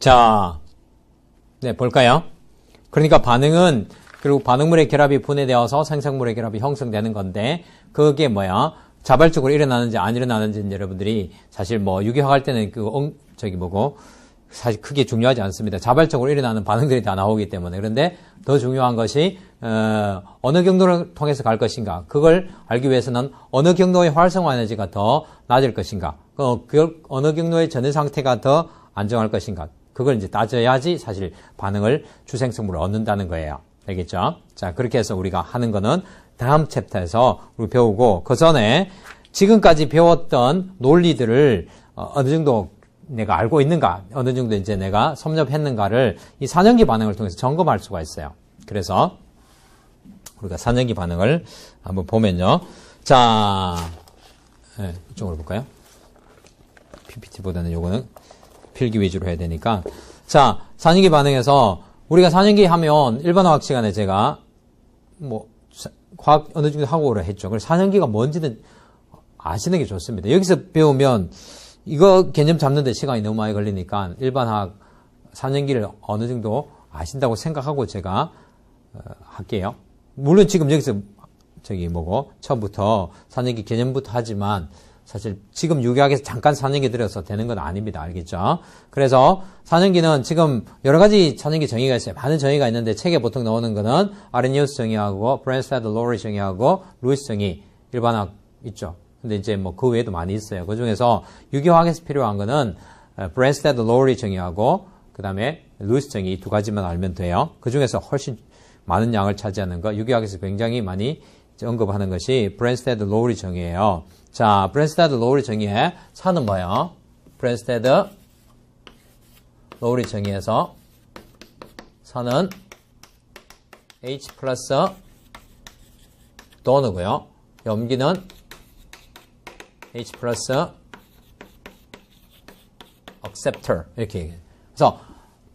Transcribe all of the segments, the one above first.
자, 네, 볼까요? 그러니까 반응은, 그리고 반응물의 결합이 분해되어서 생성물의 결합이 형성되는 건데, 그게 뭐야? 자발적으로 일어나는지 안 일어나는지는 여러분들이 사실 뭐 유기화학 할 때는 사실 크게 중요하지 않습니다. 자발적으로 일어나는 반응들이 다 나오기 때문에. 그런데 더 중요한 것이, 어느 경로를 통해서 갈 것인가. 그걸 알기 위해서는 어느 경로의 활성화 에너지가 더 낮을 것인가. 어느 경로의 전해 상태가 더 안정할 것인가. 그걸 이제 따져야지 사실 반응을 주생성물을 얻는다는 거예요. 알겠죠? 자, 그렇게 해서 우리가 하는 거는 다음 챕터에서 우리 배우고, 그 전에 지금까지 배웠던 논리들을 어느 정도 내가 알고 있는가, 어느 정도 이제 내가 섭렵했는가를 이 산연기 반응을 통해서 점검할 수가 있어요. 그래서 우리가 산연기 반응을 한번 보면요. 자, 네, 이쪽으로 볼까요? PPT보다는 요거는 필기 위주로 해야 되니까. 자, 산연기 반응에서 우리가 산연기 하면 일반 화학 시간에 제가 뭐 과학 어느 정도 하고 오라 했죠. 그래서 산연기가 뭔지는 아시는 게 좋습니다. 여기서 배우면 이거 개념 잡는데 시간이 너무 많이 걸리니까 일반 화학 산연기를 어느 정도 아신다고 생각하고 제가 할게요. 물론 지금 여기서 처음부터 산연기 개념부터 하지만 사실 지금 유기학에서 잠깐 산연기 들여서 되는 건 아닙니다. 알겠죠? 그래서 산연기는 지금 여러 가지 산연기 정의가 있어요. 많은 정의가 있는데 책에 보통 나오는 거는 아레니우스 정의하고 브랜스테드 로리 정의하고 루이스 정의 일반학 있죠. 근데 이제 뭐 그 외에도 많이 있어요. 그 중에서 유기화학에서 필요한 거는 브랜스테드 로리 정의하고 그 다음에 루이스 정의 이 두 가지만 알면 돼요. 그 중에서 훨씬 많은 양을 차지하는 거 유기학에서 굉장히 많이 언급하는 것이 브랜스테드 로리 정의예요. 자, 브랜스테드 로리 정의의 산은 뭐예요? 브랜스테드 로리 정의에서 산은 H 플러스 도너고요. 염기는 H 플러스 acceptor 이렇게 얘기해요. 그래서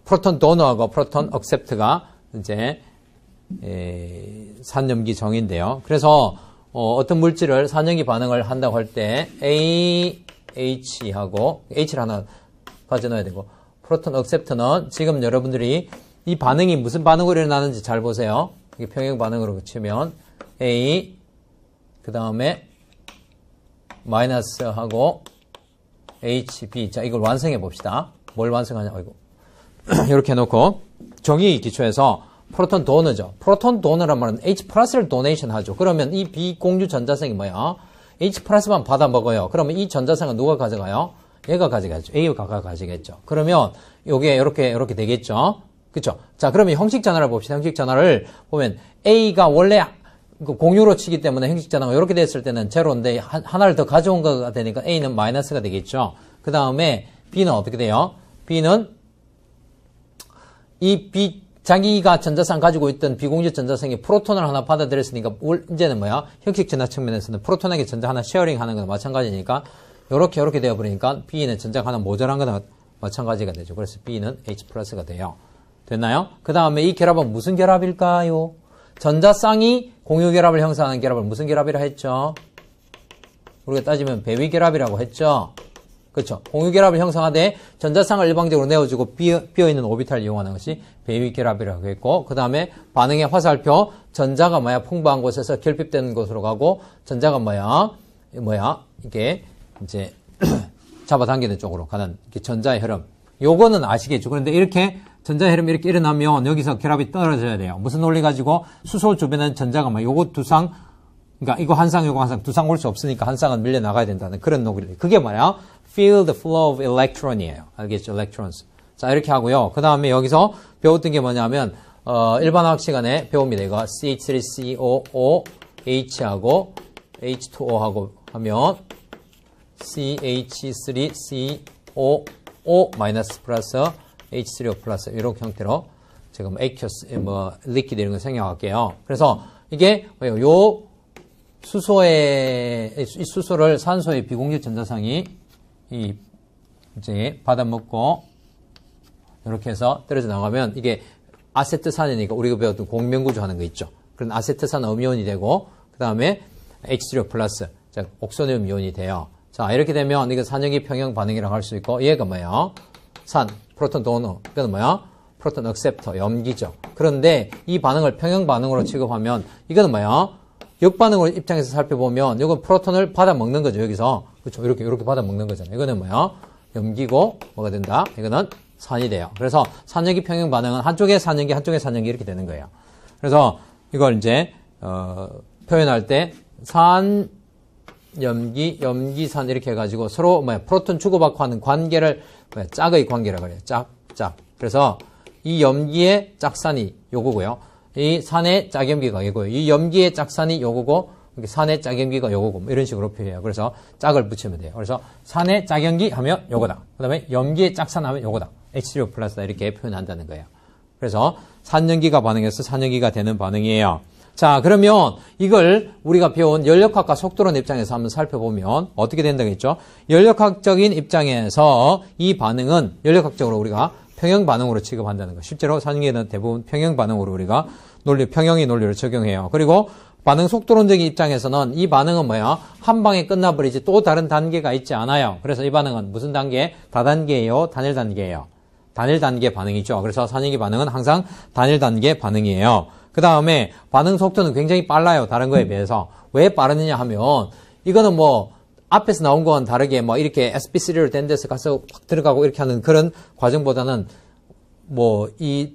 프로톤 도너하고 프로톤 accept가 이제 산염기 정의인데요. 그래서 어떤 물질을 산염기 반응을 한다고 할 때 AH하고 H를 하나 가져놔야 되고 프로톤 액셉터는 지금 여러분들이 이 반응이 무슨 반응으로 일어나는지 잘 보세요. 이게 평형 반응으로 치면 A 그 다음에 마이너스하고 HB 자 이걸 완성해 봅시다. 뭘 완성하냐 이거 이렇게 해놓고 정의 기초에서 프로톤 도너죠. 프로톤 도너란 말은 H 플러스를 도네이션 하죠. 그러면 이 비공유 전자성이 뭐야? H 플러스만 받아 먹어요. 그러면 이 전자성은 누가 가져가요? 얘가 가져가죠. A가 가져가겠죠. 그러면 요게 이렇게 되겠죠. 그쵸? 자, 그러면 형식 전화를 봅시다. 형식 전화를 보면 A가 원래 공유로 치기 때문에 형식 전화가 이렇게 됐을 때는 제로인데 하나를 더 가져온 거가 되니까 A는 마이너스가 되겠죠. 그 다음에 B는 어떻게 돼요? B는 자기가 전자상 가지고 있던 비공유 전자성이 프로톤을 하나 받아들였으니까 이제는 뭐야? 형식 전화 측면에서는 프로톤에게 전자 하나 쉐어링 하는 거나 마찬가지니까 요렇게 되어버리니까 B는 전자가 하나 모자란 거나 마찬가지가 되죠. 그래서 B는 H 플러스가 돼요. 됐나요? 그 다음에 이 결합은 무슨 결합일까요? 전자쌍이 공유 결합을 형성하는 결합을 무슨 결합이라 했죠? 우리가 따지면 배위 결합이라고 했죠? 그렇죠. 공유 결합을 형성하되 전자쌍을 일방적으로 내어주고 비어있는 오비탈을 이용하는 것이 배위 결합이라고 했고, 그 다음에 반응의 화살표, 전자가 뭐야? 풍부한 곳에서 결핍되는 곳으로 가고, 전자가 이게 이제 잡아당기는 쪽으로 가는 전자의 흐름. 요거는 아시겠죠? 그런데 이렇게 전자의 흐름이 이렇게 일어나면 여기서 결합이 떨어져야 돼요. 무슨 논리 가지고? 수소 주변에는 전자가 요거 두 쌍, 그러니까 이거 한 쌍, 요거 한 쌍, 두 쌍 올 수 없으니까 한 쌍은 밀려 나가야 된다는 그런 논리. 그게 뭐야? Field flow of electron이에요. 알겠죠? electrons. 자, 이렇게 하고요. 그 다음에 여기서 배웠던 게 뭐냐면, 일반 화학 시간에 배웁니다. 이거 CH3COOH하고 H2O하고 하면 CH3COO 마이너스 플러스 H3O 플러스 이런 형태로 지금 액큐스 리퀴드 이런 거 생략할게요. 그래서 이게 뭐예요? 요 수소를 산소의 비공유 전자상이 이제 받아먹고 이렇게 해서 떨어져 나가면 이게 아세트산이니까 우리가 배웠던 공명구조 하는 거 있죠. 그런 아세트산 음이온이 되고 그 다음에 H3O 플러스 옥소늄 이온이 돼요. 자, 이렇게 되면 이거 산염기 평형 반응이라고 할 수 있고 얘가 뭐예요? 산, 프로톤 도너. 이거는 뭐야? 프로톤 액셉터, 염기죠. 그런데 이 반응을 평형 반응으로 취급하면 이거는 뭐야? 역반응으로 입장에서 살펴보면 이건 프로톤을 받아 먹는 거죠. 여기서. 그렇죠. 이렇게 받아 먹는 거잖아요. 이거는 뭐야? 염기고 뭐가 된다? 이거는 산이 돼요. 그래서 산염기 평형 반응은 한쪽에 산염기, 한쪽에 산염기 이렇게 되는 거예요. 그래서 이걸 이제 표현할 때 산, 염기, 염기산 이렇게 해가지고 서로 프로톤 주고받고 하는 관계를 짝의 관계라고 그래요. 짝. 그래서 이 염기의 짝산이 요거고요. 이 산의 짝염기가 이거고요. 이 염기의 짝산이 요거고 산의 짝염기가 요거고 뭐 이런 식으로 표현해요. 그래서 짝을 붙이면 돼요. 그래서 산의 짝염기 하면 요거다. 그 다음에 염기의 짝산 하면 요거다. H3O 플러스다 이렇게 표현한다는 거예요. 그래서 산염기가 반응해서 산염기가 되는 반응이에요. 자, 그러면 이걸 우리가 배운 연력학과 속도론 입장에서 한번 살펴보면 어떻게 된다겠죠? 연력학적인 입장에서 이 반응은 연력학적으로 우리가 평형 반응으로 취급한다는 거. 실제로 산염기는 대부분 평형 반응으로 우리가 평형의 논리를 적용해요. 그리고 반응 속도론적인 입장에서는 이 반응은 뭐야? 한 방에 끝나버리지 또 다른 단계가 있지 않아요. 그래서 이 반응은 무슨 단계? 다단계예요? 단일 단계예요? 단일 단계 반응이죠. 그래서 산염기 반응은 항상 단일 단계 반응이에요. 그 다음에 반응 속도는 굉장히 빨라요. 다른 거에 비해서. 왜 빠르느냐 하면 이거는 뭐 앞에서 나온 건 다르게 뭐 이렇게 sp3로 된 데서 가서 확 들어가고 이렇게 하는 그런 과정보다는 뭐 이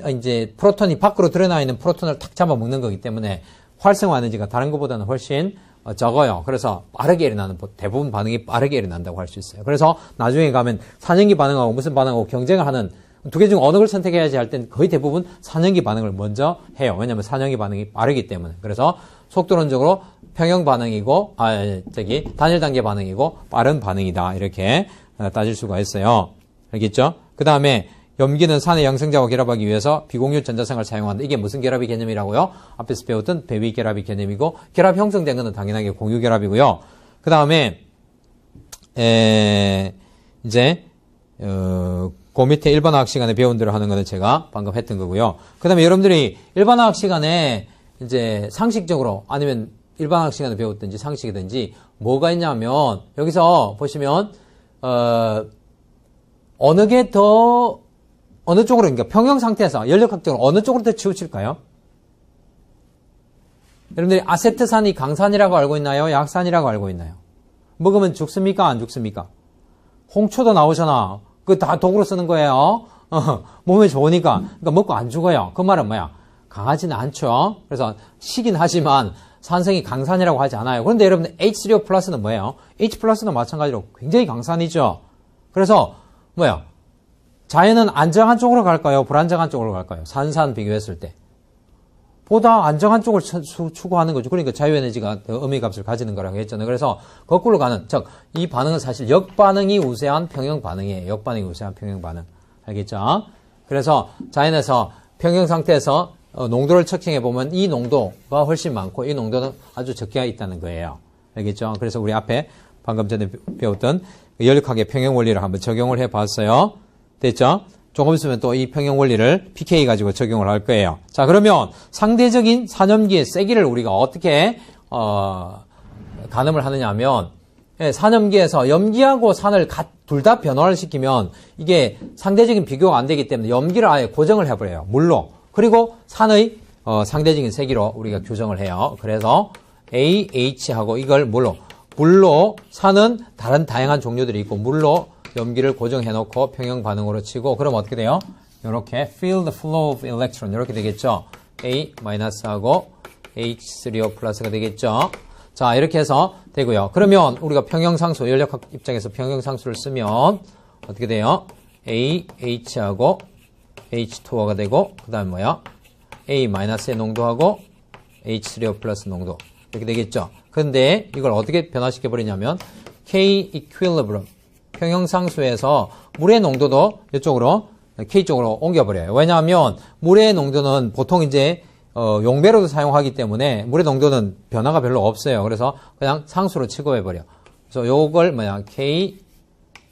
이제 프로톤이 밖으로 드러나 있는 프로톤을 탁 잡아먹는 거기 때문에 활성화 에너지가 다른 것보다는 훨씬 적어요. 그래서 빠르게 일어나는, 대부분 반응이 빠르게 일어난다고 할 수 있어요. 그래서 나중에 가면 산염기 반응하고 무슨 반응하고 경쟁을 하는 두 개 중 어느 걸 선택해야지 할 땐 거의 대부분 산염기 반응을 먼저 해요. 왜냐하면 산염기 반응이 빠르기 때문에. 그래서 속도론적으로 평형 반응이고, 단일 단계 반응이고, 빠른 반응이다. 이렇게 따질 수가 있어요. 알겠죠? 그 다음에 염기는 산의 양성자와 결합하기 위해서 비공유 전자성을 사용한다. 이게 무슨 결합의 개념이라고요? 앞에서 배웠던 배위 결합의 개념이고, 결합 형성된 것은 당연하게 공유 결합이고요. 그 다음에 이제 그 밑에 일반화학 시간에 배운 대로 하는 거는 제가 방금 했던 거고요. 그 다음에 여러분들이 일반화학 시간에 이제 상식적으로 아니면 일반화학 시간에 배웠든지 상식이든지 뭐가 있냐면 여기서 보시면 어느 게 더 어느 쪽으로 그러니까 평형 상태에서 연력학적으로 어느 쪽으로 더 치우칠까요? 여러분들이 아세트산이 강산이라고 알고 있나요? 약산이라고 알고 있나요? 먹으면 죽습니까? 안 죽습니까? 홍초도 나오잖아. 그거 다 독으로 쓰는 거예요. 몸에 좋으니까. 그러니까 먹고 안 죽어요. 그 말은 뭐야? 강하지는 않죠. 그래서 시긴 하지만 산성이 강산이라고 하지 않아요. 그런데 여러분들 H3O 플러스는 뭐예요? H 플러스는 마찬가지로 굉장히 강산이죠. 그래서 뭐야? 자연은 안정한 쪽으로 갈까요? 불안정한 쪽으로 갈까요? 산산 비교했을 때. 보다 안정한 쪽을 추구하는 거죠. 그러니까 자유에너지가 더 의미값을 가지는 거라고 했잖아요. 그래서 거꾸로 가는, 즉, 이 반응은 사실 역반응이 우세한 평형 반응이에요. 역반응이 우세한 평형 반응. 알겠죠? 그래서 자연에서 평형 상태에서 농도를 측정해보면 이 농도가 훨씬 많고 이 농도는 아주 적게 있다는 거예요. 알겠죠? 그래서 우리 앞에 방금 전에 배웠던 연력학의 평형 원리를 한번 적용을 해봤어요. 됐죠? 조금 있으면 또 이 평형 원리를 pK 가지고 적용을 할 거예요. 자, 그러면 상대적인 산염기의 세기를 우리가 어떻게 가늠을 하느냐 하면 산염기에서 염기하고 산을 둘 다 변화를 시키면 이게 상대적인 비교가 안 되기 때문에 염기를 아예 고정을 해버려요. 물로. 그리고 산의 상대적인 세기로 우리가 규정을 해요. 그래서 AH하고 이걸 물로 산은 다른 다양한 종류들이 있고 물로 염기를 고정해 놓고 평형 반응으로 치고 그럼 어떻게 돼요? 이렇게 field flow of electron 이렇게 되겠죠. A-하고 H3O 플러스가 되겠죠. 자, 이렇게 해서 되고요. 그러면 우리가 평형상수, 연력학 입장에서 평형상수를 쓰면 어떻게 돼요? AH하고 H2O가 되고 그 다음에 뭐야? A-의 농도하고 H3O 플러스 농도 이렇게 되겠죠. 그런데 이걸 어떻게 변화시켜 버리냐면 K equilibrium 평형상수에서 물의 농도도 이쪽으로 K 쪽으로 옮겨버려요. 왜냐하면 물의 농도는 보통 이제 용매로도 사용하기 때문에 물의 농도는 변화가 별로 없어요. 그래서 그냥 상수로 취급해버려. 그래서 요걸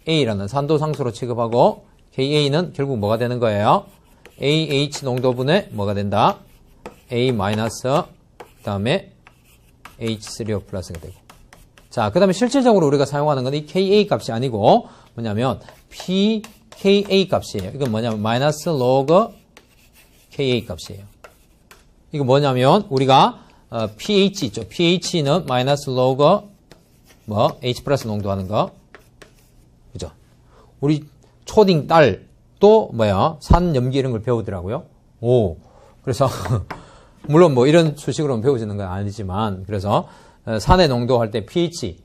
KA라는 산도상수로 취급하고 KA는 결국 뭐가 되는 거예요? AH 농도분의 뭐가 된다? A- 그 다음에 H3O 플러스가 되고 자, 그 다음에 실질적으로 우리가 사용하는 건 이 KA 값이 아니고 뭐냐면 Ka 값이에요. 이건 뭐냐면 마이너스 로그 Ka 값이에요. 이거 뭐냐면 우리가 pH 있죠. pH는 마이너스 로그 H 플러스 농도하는 거. 그죠? 우리 초딩 딸도 산 염기 이런 걸 배우더라고요. 오. 그래서 물론 이런 수식으로 배우지는 건 아니지만 그래서 산의 농도 할 때 pH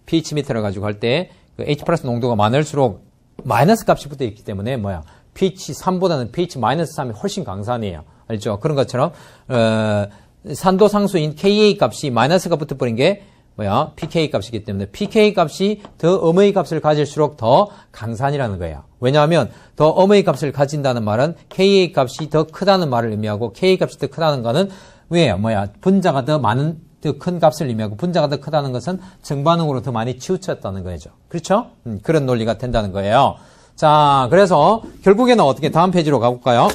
pH 미터를 가지고 할 때 그 H 플러스 농도가 많을수록 마이너스 값이 붙어 있기 때문에 pH 3보다는 pH 마이너스 3이 훨씬 강산이에요. 알죠? 그런 것처럼 산도 상수인 Ka 값이 마이너스가 붙어버린 게 pK 값이기 때문에 pK 값이 더 음의 값을 가질수록 더 강산이라는 거예요. 왜냐하면 더 음의 값을 가진다는 말은 Ka 값이 더 크다는 말을 의미하고 Ka 값이 더 크다는 거는 왜요? 분자가 더 큰 값을 의미하고 분자가 더 크다는 것은 정반응으로 더 많이 치우쳤다는 거죠. 그렇죠? 그런 논리가 된다는 거예요. 자, 그래서 결국에는 어떻게 다음 페이지로 가볼까요?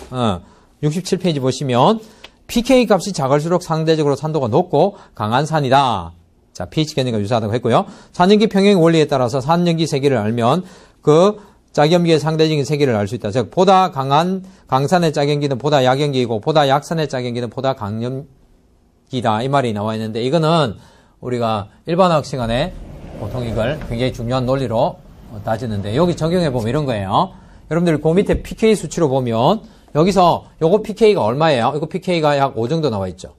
67페이지 보시면 pK 값이 작을수록 상대적으로 산도가 높고 강한 산이다. 자, pH 개념과 유사하다고 했고요. 산염기 평형 원리에 따라서 산염기 세기를 알면 그 짝염기의 상대적인 세기를 알 수 있다. 즉 보다 강한 강산의 짝염기는 보다 약염기이고 보다 약산의 짝염기는 보다 강염기다. 이 말이 나와 있는데 이거는 우리가 일반화학 시간에 보통 이걸 굉장히 중요한 논리로 따지는데 여기 적용해 보면 이런 거예요. 여러분들 그 밑에 pK 수치로 보면 여기서 요거 pK가 얼마예요? 이거 pK가 약 5 정도 나와 있죠.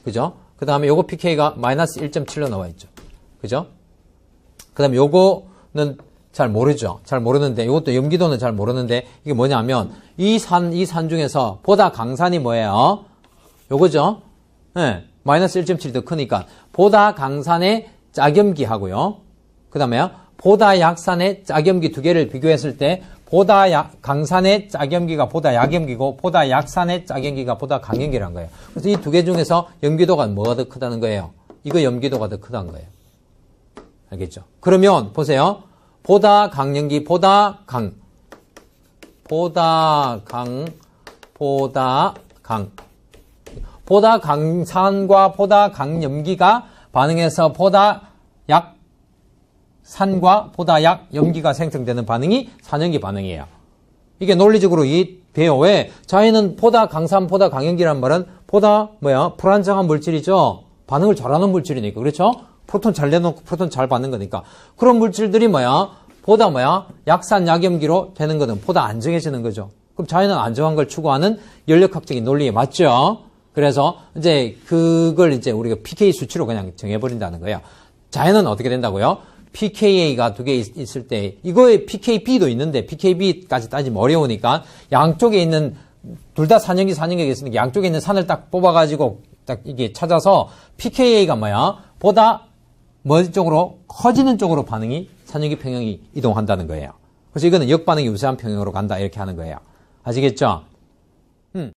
그죠? 그 다음에 요거 pK가 마이너스 1.7로 나와 있죠. 그죠? 그 다음에 요거는 잘 모르죠. 잘 모르는데, 이것도 염기도는 잘 모르는데, 이게 뭐냐면, 이 산 중에서 보다 강산이 뭐예요? 요거죠? 네, 마이너스 1.7이 더 크니까, 보다 강산의 짝염기하고요. 그 다음에요, 보다 약산의 짝염기 두 개를 비교했을 때, 보다 강산의 짝염기가 보다 약염기고, 보다 약산의 짝염기가 보다 강염기라는 거예요. 그래서 이 두 개 중에서 염기도가 뭐가 더 크다는 거예요? 이거 염기도가 더 크다는 거예요. 알겠죠? 그러면, 보세요. 보다 강염기, 보다 강. 보다 강산과 보다 강염기가 반응해서 보다 약산과 보다 약염기가 생성되는 반응이 산염기 반응이에요. 이게 논리적으로 돼요. 왜? 자연은 보다 강산, 보다 강염기란 말은 보다 불안정한 물질이죠. 반응을 잘하는 물질이니까. 그렇죠? 프로톤 잘 내놓고 프로톤 잘 받는 거니까. 그런 물질들이 보다 약산, 약염기로 되는 거는 보다 안정해지는 거죠. 그럼 자연은 안정한 걸 추구하는 연력학적인 논리에 맞죠? 그래서 이제 그걸 이제 우리가 pK 수치로 그냥 정해버린다는 거예요. 자연은 어떻게 된다고요? pKa가 두 개 있을 때, 이거에 pKb도 있는데, pKb까지 따지면 어려우니까, 양쪽에 있는, 둘 다 산염기가 있으니까, 양쪽에 있는 산을 딱 뽑아가지고, 딱 이게 찾아서, pKa가 보다 쪽으로, 커지는 쪽으로 반응이, 산염기 평형이 이동한다는 거예요. 그래서 이거는 역반응이 우세한 평형으로 간다, 이렇게 하는 거예요. 아시겠죠?